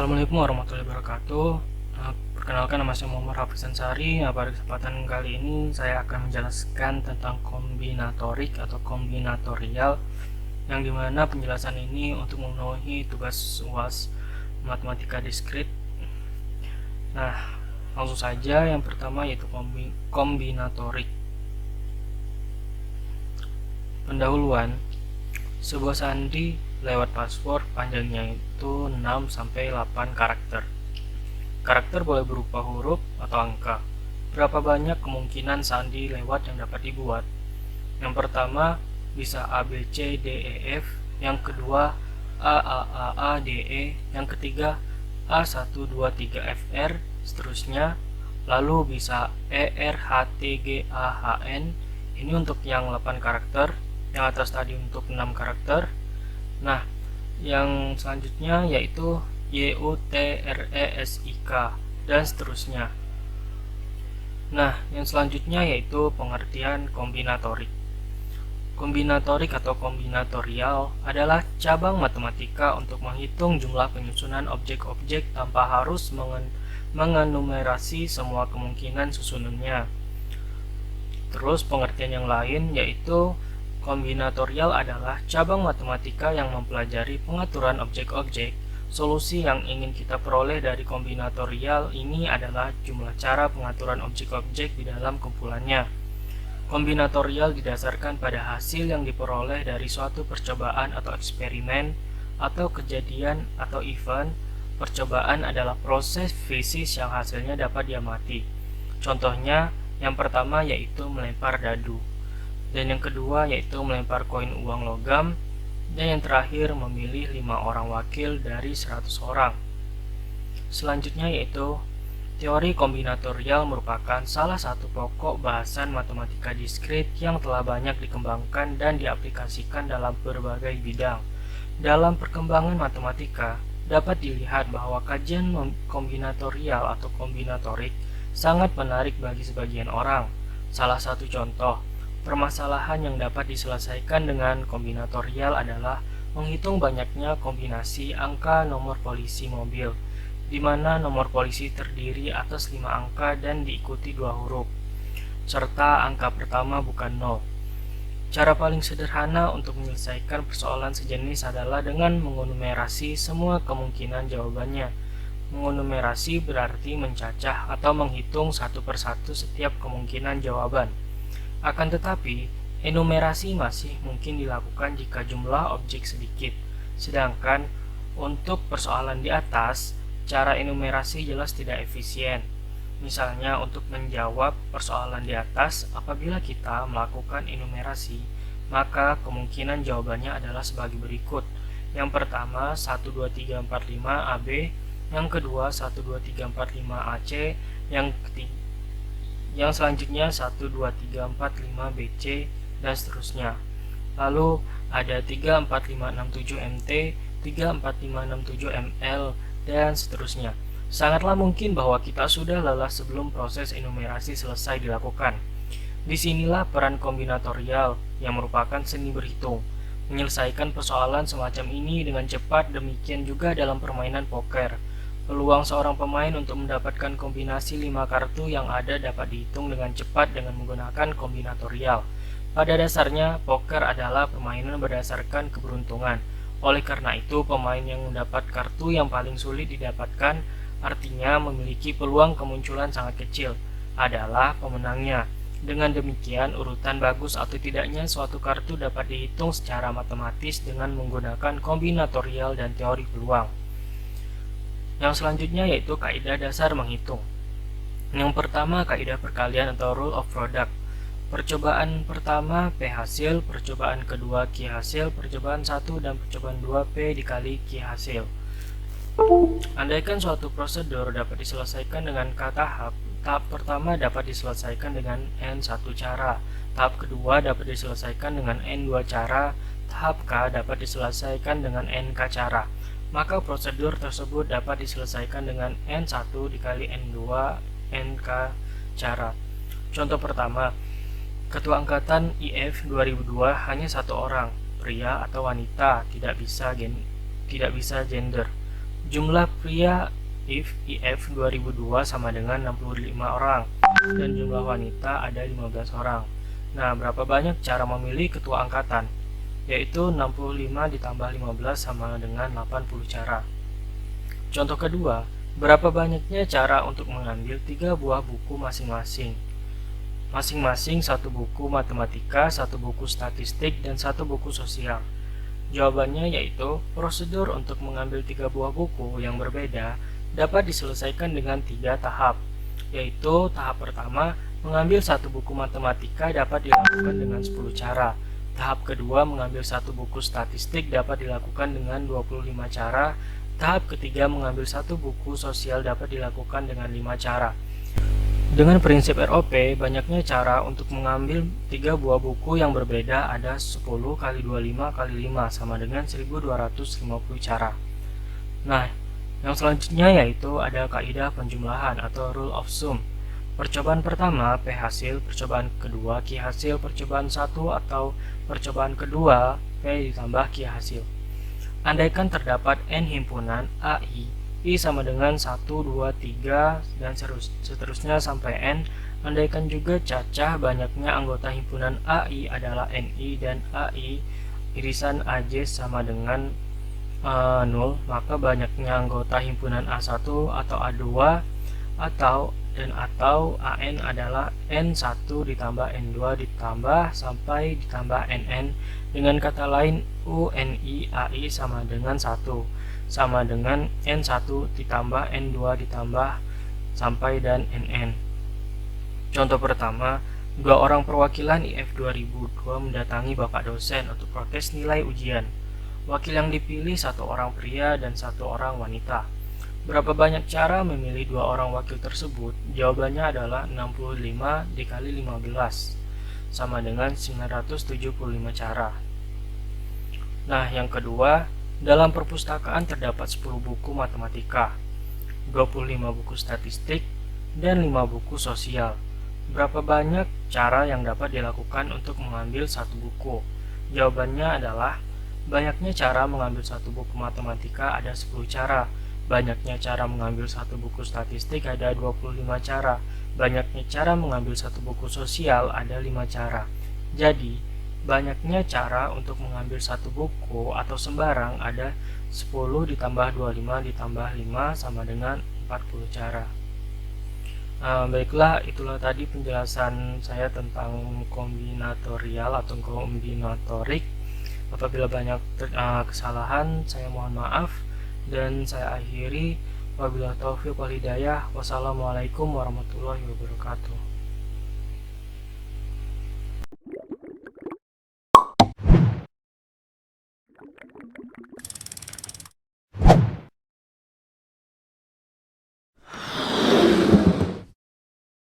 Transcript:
Assalamualaikum warahmatullahi wabarakatuh. Perkenalkan, nama saya Muhammad Hafiz Ansari. Pada kesempatan kali ini saya akan menjelaskan tentang kombinatorik atau kombinatorial, yang dimana penjelasan ini untuk memenuhi tugas UAS matematika diskrit. Nah, langsung saja. Yang pertama yaitu kombinatorik. Pendahuluan. Sebuah sandi lewat password panjangnya itu 6-8 karakter. Karakter boleh berupa huruf atau angka. Berapa banyak kemungkinan sandi lewat yang dapat dibuat? Yang pertama bisa A, B, C, D, E, F. Yang kedua A, D, E. Yang ketiga A, 1, 2, 3, F, R, seterusnya. Lalu bisa E, R, H, T, G, A, H, N. Ini untuk yang 8 karakter. Yang atas tadi untuk 6 karakter. Nah, yang selanjutnya yaitu Y, U, T, R, E, S, I, K, dan seterusnya. Nah, yang selanjutnya yaitu pengertian kombinatorik. Kombinatorik atau kombinatorial adalah cabang matematika untuk menghitung jumlah penyusunan objek-objek tanpa harus mengenumerasi semua kemungkinan susunannya. Terus pengertian yang lain yaitu kombinatorial adalah cabang matematika yang mempelajari pengaturan objek-objek. Solusi yang ingin kita peroleh dari kombinatorial ini adalah jumlah cara pengaturan objek-objek di dalam kumpulannya. Kombinatorial didasarkan pada hasil yang diperoleh dari suatu percobaan atau eksperimen, atau kejadian atau event. Percobaan adalah proses fisik yang hasilnya dapat diamati. Contohnya, yang pertama yaitu melempar dadu, dan yang kedua yaitu melempar koin uang logam, dan yang terakhir memilih 5 orang wakil dari 100 orang. Selanjutnya yaitu teori kombinatorial merupakan salah satu pokok bahasan matematika diskrit yang telah banyak dikembangkan dan diaplikasikan dalam berbagai bidang. Dalam perkembangan matematika, dapat dilihat bahwa kajian kombinatorial atau kombinatorik sangat menarik bagi sebagian orang. Salah satu contoh permasalahan yang dapat diselesaikan dengan kombinatorial adalah menghitung banyaknya kombinasi angka nomor polisi mobil, di mana nomor polisi terdiri atas 5 angka dan diikuti 2 huruf, serta angka pertama bukan 0. Cara paling sederhana untuk menyelesaikan persoalan sejenis adalah dengan mengenumerasi semua kemungkinan jawabannya. Mengenumerasi berarti mencacah atau menghitung satu persatu setiap kemungkinan jawaban. Akan tetapi, enumerasi masih mungkin dilakukan jika jumlah objek sedikit. Sedangkan untuk persoalan di atas, cara enumerasi jelas tidak efisien. Misalnya untuk menjawab persoalan di atas, apabila kita melakukan enumerasi, maka kemungkinan jawabannya adalah sebagai berikut. Yang pertama 1, 2, 3, 4, 5 AB, yang kedua 1, 2, 3, 4, 5 AC, yang selanjutnya 1, 2, 3, 4, 5 BC, dan seterusnya. Lalu ada 3, 4, 5, 6, 7 MT, 3, 4, 5, 6, 7 ML, dan seterusnya. Sangatlah mungkin bahwa kita sudah lelah sebelum proses enumerasi selesai dilakukan. Disinilah peran kombinatorial yang merupakan seni berhitung. Menyelesaikan persoalan semacam ini dengan cepat, demikian juga dalam permainan poker. Peluang seorang pemain untuk mendapatkan kombinasi 5 kartu yang ada dapat dihitung dengan cepat dengan menggunakan kombinatorial. Pada dasarnya, poker adalah permainan berdasarkan keberuntungan. Oleh karena itu, pemain yang mendapat kartu yang paling sulit didapatkan, artinya memiliki peluang kemunculan sangat kecil, adalah pemenangnya. Dengan demikian, urutan bagus atau tidaknya suatu kartu dapat dihitung secara matematis dengan menggunakan kombinatorial dan teori peluang. Yang selanjutnya yaitu kaidah dasar menghitung. Yang pertama, kaidah perkalian atau rule of product. Percobaan pertama P hasil, percobaan kedua Q hasil, percobaan 1 dan percobaan 2 P dikali Q hasil. Andaikan suatu prosedur dapat diselesaikan dengan K tahap, tahap pertama dapat diselesaikan dengan N1 cara, tahap kedua dapat diselesaikan dengan N2 cara, tahap K dapat diselesaikan dengan NK cara. Maka prosedur tersebut dapat diselesaikan dengan N1 dikali N2 NK cara. Contoh pertama, Ketua Angkatan IF 2002 hanya 1 orang, pria atau wanita, tidak bisa gender. Jumlah pria IF 2002 sama dengan 65 orang dan jumlah wanita ada 15 orang. Nah, berapa banyak cara memilih ketua angkatan? Yaitu 65 ditambah 15 sama dengan 80 cara. Contoh kedua, berapa banyaknya cara untuk mengambil 3 buah buku masing-masing? Masing-masing satu buku matematika, satu buku statistik, dan satu buku sosial. Jawabannya yaitu prosedur untuk mengambil 3 buah buku yang berbeda dapat diselesaikan dengan 3 tahap, yaitu tahap pertama, mengambil satu buku matematika dapat dilakukan dengan 10 cara. Tahap kedua, mengambil satu buku statistik dapat dilakukan dengan 25 cara. Tahap ketiga, mengambil satu buku sosial dapat dilakukan dengan 5 cara. Dengan prinsip ROP, banyaknya cara untuk mengambil 3 buah buku yang berbeda ada 10 kali 25 kali 5 sama dengan 1250 cara. Nah, yang selanjutnya yaitu ada kaidah penjumlahan atau rule of sum. Percobaan pertama P hasil, percobaan kedua Q hasil, percobaan 1 atau percobaan kedua P ditambah Q hasil. Andaikan terdapat N himpunan AI, I sama dengan 1, 2, 3, dan seterusnya sampai N. Andaikan juga cacah banyaknya anggota himpunan AI adalah NI dan AI irisan AJ sama dengan 0, maka banyaknya anggota himpunan A1 atau A2 atau AN adalah N1 ditambah N2 ditambah sampai ditambah NN. Dengan kata lain, UNI AI sama dengan 1 sama dengan N1 ditambah N2 ditambah sampai dan NN. Contoh pertama, 2 orang perwakilan IF 2002 mendatangi Bapak dosen untuk protes nilai ujian. Wakil yang dipilih 1 orang pria dan 1 orang wanita. Berapa banyak cara memilih 2 orang wakil tersebut? Jawabannya adalah 65 dikali 15 sama dengan 975 cara. Nah, yang kedua, dalam perpustakaan terdapat 10 buku matematika, 25 buku statistik, dan 5 buku sosial. Berapa banyak cara yang dapat dilakukan untuk mengambil satu buku? Jawabannya adalah banyaknya cara mengambil satu buku matematika ada 10 cara. Banyaknya cara mengambil satu buku statistik ada 25 cara. Banyaknya cara mengambil satu buku sosial ada 5 cara. Jadi, banyaknya cara untuk mengambil satu buku atau sembarang ada 10 ditambah 25 ditambah 5 sama dengan 40 cara. Baiklah, itulah tadi penjelasan saya tentang kombinatorial atau kombinatorik. Apabila banyak kesalahan, saya mohon maaf. Dan saya akhiri, wabillahi taufiq wal hidayah. Wassalamualaikum warahmatullahi wabarakatuh.